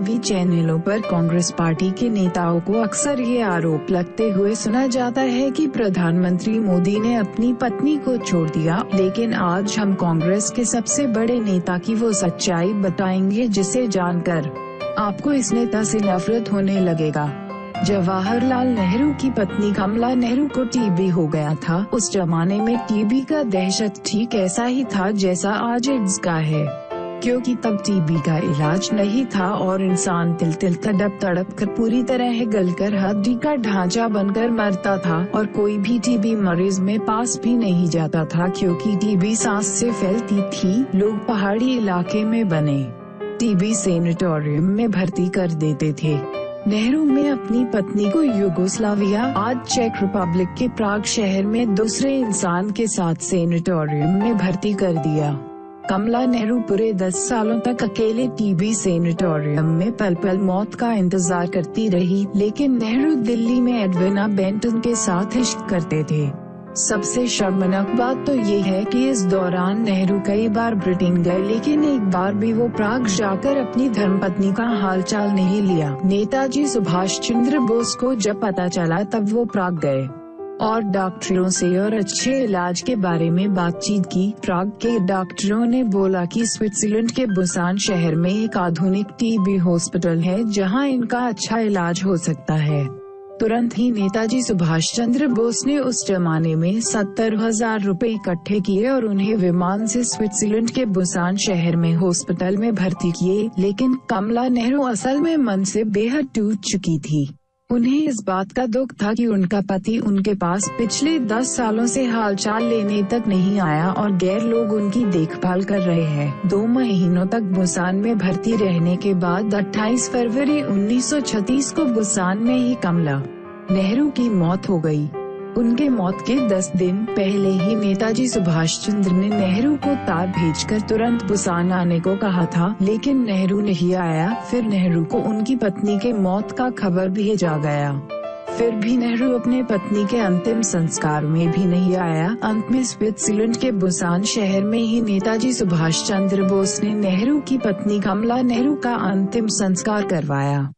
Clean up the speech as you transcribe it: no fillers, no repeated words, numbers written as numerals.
TV चैनलों पर Congress party के नेताओं को अक्सर ये आरोप लगते हुए सुना जाता है कि प्रधानमंत्री मोदी ने अपनी पत्नी को छोड़ दिया, लेकिन आज हम कांग्रेस के सबसे बड़े नेता की वो सच्चाई बताएंगे जिसे जानकर आपको इस नेता से नफरत होने लगेगा। जवाहरलाल नेहरू की पत्नी कमला नेहरू को टीबी हो गया था। उस जमाने में टीबी का दहशत ठीक ऐसा ही था जैसा आज एड्स का है, क्योंकि तब टीबी का इलाज नहीं था और इंसान तिल तिल तड़प तड़प कर पूरी तरह गलकर हड्डी का ढांचा बनकर मरता था और कोई भी टीबी मरीज में पास भी नहीं जाता था, क्योंकि टीबी सांस से फैलती थी। लोग पहाड़ी इलाके में बने टीबी सेनेटोरियम में भर्ती कर देते थे। नेहरू ने अपनी पत्नी को यूगोस्लाविया, आज चेक रिपब्लिक के प्राग शहर में दूसरे इंसान के साथ सेनेटोरियम में भर्ती कर दिया। कमला नेहरू पूरे 10 सालों तक अकेले टीबी सेनेटोरियम में पल पल मौत का इंतजार करती रही, लेकिन नेहरू दिल्ली में एडविना बेंटन के साथ इश्क करते थे। सबसे शर्मनाक बात तो ये है कि इस दौरान नेहरू कई बार ब्रिटेन गए, लेकिन एक बार भी वो प्राग जाकर अपनी धर्मपत्नी का हालचाल नहीं लिया। नेताजी सुभाष चंद्र बोस को जब पता चला तब वो प्राग गए और डॉक्टरों से और अच्छे इलाज के बारे में बातचीत की। प्राग के डॉक्टरों ने बोला कि स्विट्जरलैंड के बुसान शहर में एक आधुनिक टीबी हॉस्पिटल है जहां इनका अच्छा इलाज हो सकता है। तुरंत ही नेताजी सुभाष चंद्र बोस ने उस जमाने में 70,000 रुपए इकट्ठे किए और उन्हें विमान से स्विट्जरलैंड के बुसान शहर में हॉस्पिटल में भर्ती किए। लेकिन कमला नेहरू असल में मन से बेहद टूट चुकी थी। उन्हें इस बात का दुख था कि उनका पति उनके पास पिछले 10 सालों से हालचाल लेने तक नहीं आया और गैर लोग उनकी देखभाल कर रहे हैं। 2 महीनों तक बुसान में भर्ती रहने के बाद 28 फरवरी 1936 को बुसान में ही कमला नेहरू की मौत हो गई। उनके मौत के 10 दिन पहले ही नेताजी सुभाष चंद्र ने नेहरू को तार भेजकर तुरंत बुसान आने को कहा था, लेकिन नेहरू नहीं आया। फिर नेहरू को उनकी पत्नी के मौत का खबर भेजा गया, फिर भी नेहरू अपने पत्नी के अंतिम संस्कार में भी नहीं आया। अंत में स्विट्जरलैंड के बुसान शहर में ही नेताजी सुभाष चंद्र बोस ने नेहरू की पत्नी कमला नेहरू का अंतिम संस्कार करवाया।